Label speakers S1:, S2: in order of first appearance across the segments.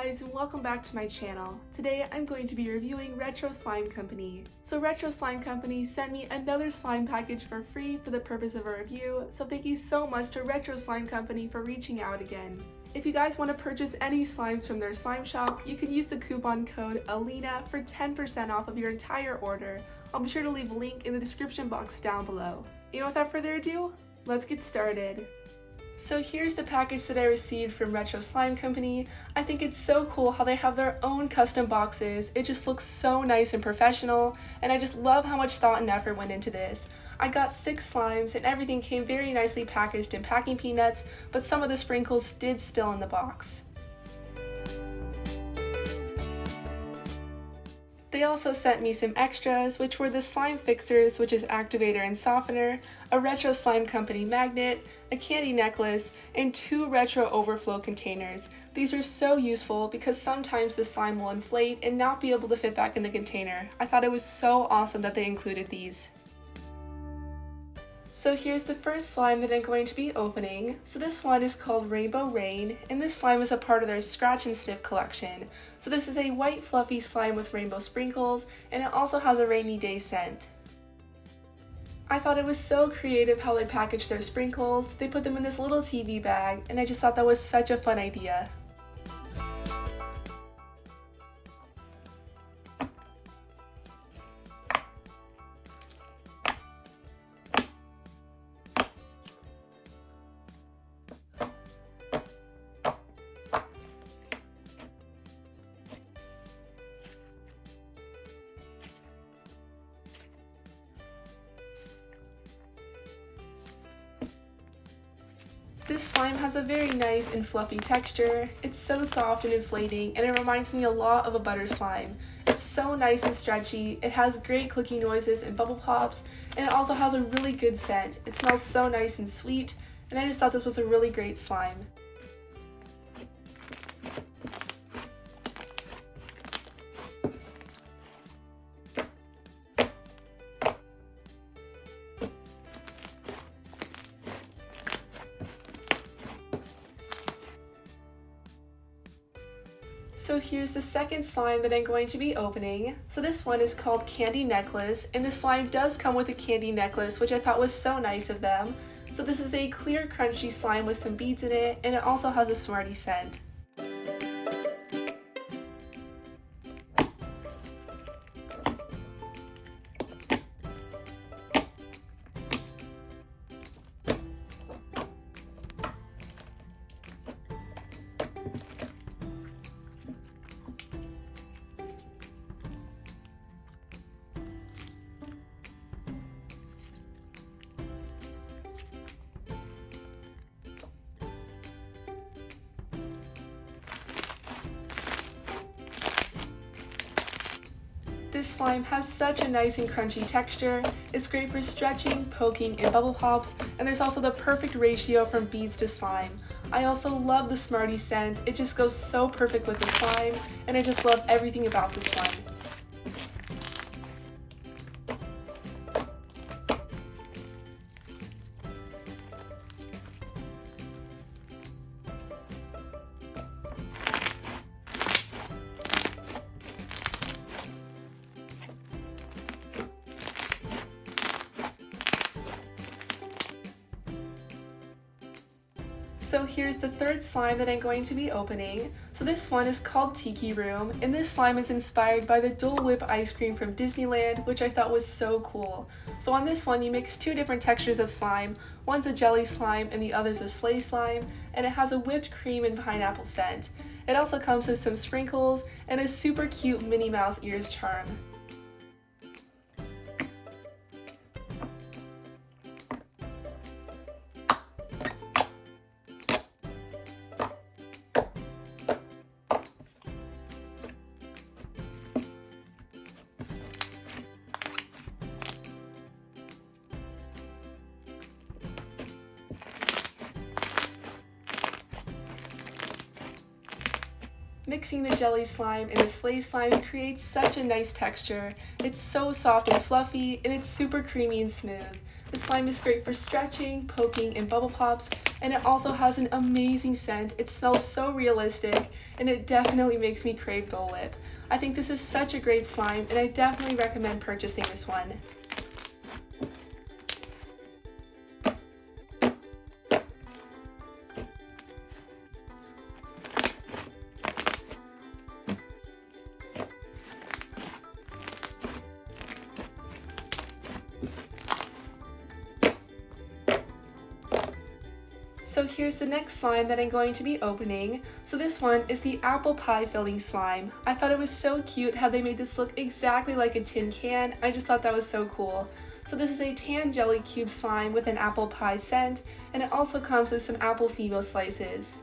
S1: guys, and welcome back to my channel. Today I'm going to be reviewing Retro Slime Company. So Retro Slime Company sent me another slime package for free for the purpose of a review, so thank you so much to Retro Slime Company for reaching out again. If you guys want to purchase any slimes from their slime shop, you can use the coupon code Alina for 10% off of your entire order. I'll be sure to leave a link in the description box down below. And without further ado, let's get started. So here's the package that I received from Retro Slime Company. I think it's so cool how they have their own custom boxes. It just looks so nice and professional, and I just love how much thought and effort went into this. I got 6 slimes and everything came very nicely packaged in packing peanuts, but some of the sprinkles did spill in the box. They also sent me some extras, which were the slime fixers, which is activator and softener, a Retro Slime Company magnet, a candy necklace, and 2 retro overflow containers. These are so useful because sometimes the slime will inflate and not be able to fit back in the container. I thought it was so awesome that they included these. So here's the first slime that I'm going to be opening. So this one is called Rainbow Rain, and this slime is a part of their Scratch and Sniff collection. So this is a white fluffy slime with rainbow sprinkles, and it also has a rainy day scent. I thought it was so creative how they packaged their sprinkles. They put them in this little TV bag, and I just thought that was such a fun idea. This slime has a very nice and fluffy texture. It's so soft and inflating, and it reminds me a lot of a butter slime. It's so nice and stretchy, it has great clicking noises and bubble pops, and it also has a really good scent. It smells so nice and sweet, and I just thought this was a really great slime. So here's the second slime that I'm going to be opening. So this one is called Candy Necklace, and the slime does come with a candy necklace, which I thought was so nice of them. So this is a clear crunchy slime with some beads in it, and it also has a Smartie scent. This slime has such a nice and crunchy texture. It's great for stretching, poking, and bubble pops, and there's also the perfect ratio from beads to slime. I also love the Smartie scent. It just goes so perfect with the slime, and I just love everything about this one. So here's the third slime that I'm going to be opening. So this one is called Tiki Room, and this slime is inspired by the Dole Whip ice cream from Disneyland, which I thought was so cool. So on this one you mix 2 different textures of slime. One's a jelly slime and the other's a sleigh slime, and it has a whipped cream and pineapple scent. It also comes with some sprinkles and a super cute Minnie Mouse ears charm. Mixing the jelly slime and the sleigh slime creates such a nice texture, It's so soft and fluffy, and it's super creamy and smooth. The slime is great for stretching, poking, and bubble pops, and it also has an amazing scent. It smells so realistic, and it definitely makes me crave Dole Whip. I think this is such a great slime, and I definitely recommend purchasing this one. So here's the next slime that I'm going to be opening. So this one is the apple pie filling slime. I thought it was so cute how they made this look exactly like a tin can. I just thought that was so cool. So this is a tan jelly cube slime with an apple pie scent, and it also comes with some apple Fibo slices.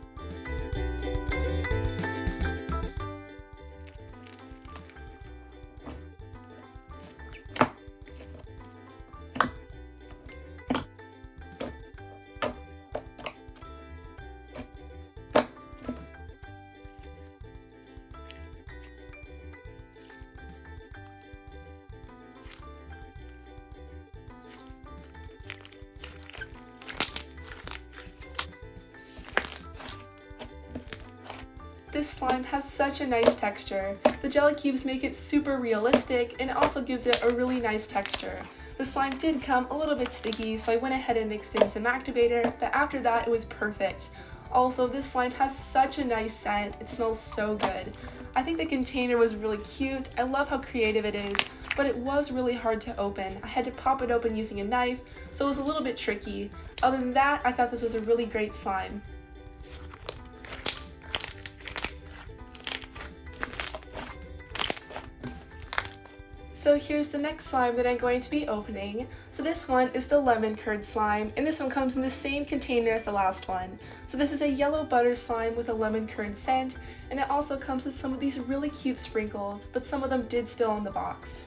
S1: This slime has such a nice texture. The jelly cubes make it super realistic and it also gives it a really nice texture. The slime did come a little bit sticky, so I went ahead and mixed in some activator, but after that it was perfect. Also, this slime has such a nice scent. It smells so good. I think the container was really cute. I love how creative it is, but it was really hard to open. I had to pop it open using a knife, so it was a little bit tricky. Other than that, I thought this was a really great slime. So here's the next slime that I'm going to be opening. So this one is the lemon curd slime, and this one comes in the same container as the last one. So this is a yellow butter slime with a lemon curd scent, and it also comes with some of these really cute sprinkles, but some of them did spill in the box.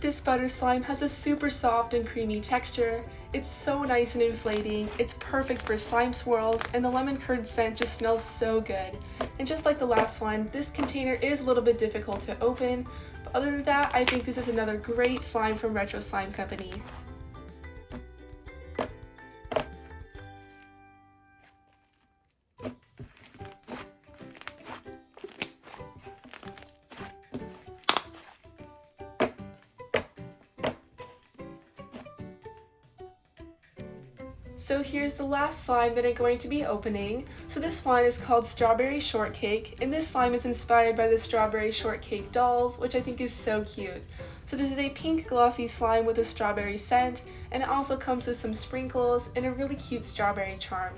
S1: This butter slime has a super soft and creamy texture. It's so nice and inflating. It's perfect for slime swirls, and the lemon curd scent just smells so good. And just like the last one, this container is a little bit difficult to open, but other than that, I think this is another great slime from Retro Slime Company. So here's the last slime that I'm going to be opening. So this one is called Strawberry Shortcake, and this slime is inspired by the Strawberry Shortcake dolls, which I think is so cute. So this is a pink glossy slime with a strawberry scent, and it also comes with some sprinkles and a really cute strawberry charm.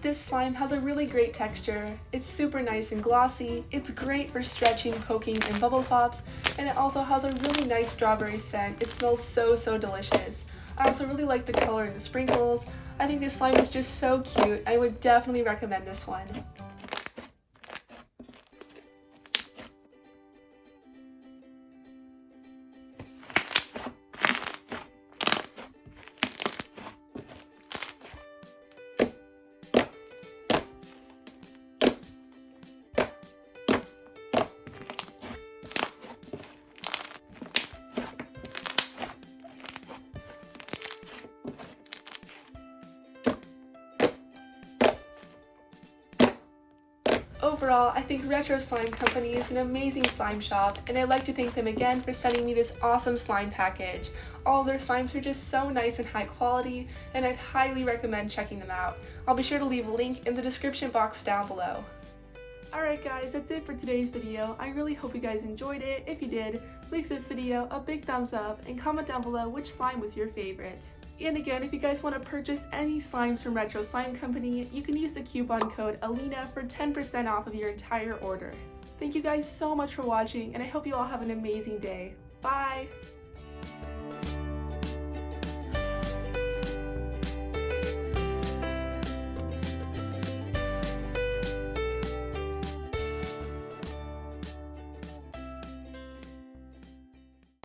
S1: This slime has a really great texture. It's super nice and glossy. It's great for stretching, poking, and bubble pops, and it also has a really nice strawberry scent. It smells so delicious. I also really like the color and the sprinkles. I think this slime is just so cute. I would definitely recommend this one. Overall, I think Retro Slime Company is an amazing slime shop, and I'd like to thank them again for sending me this awesome slime package. All of their slimes are just so nice and high quality, and I'd highly recommend checking them out. I'll be sure to leave a link in the description box down below. Alright guys, that's it for today's video. I really hope you guys enjoyed it. If you did, please give this video a big thumbs up and comment down below which slime was your favorite. And again, if you guys want to purchase any slimes from Retro Slime Company, you can use the coupon code Alina for 10% off of your entire order. Thank you guys so much for watching, and I hope you all have an amazing day. Bye!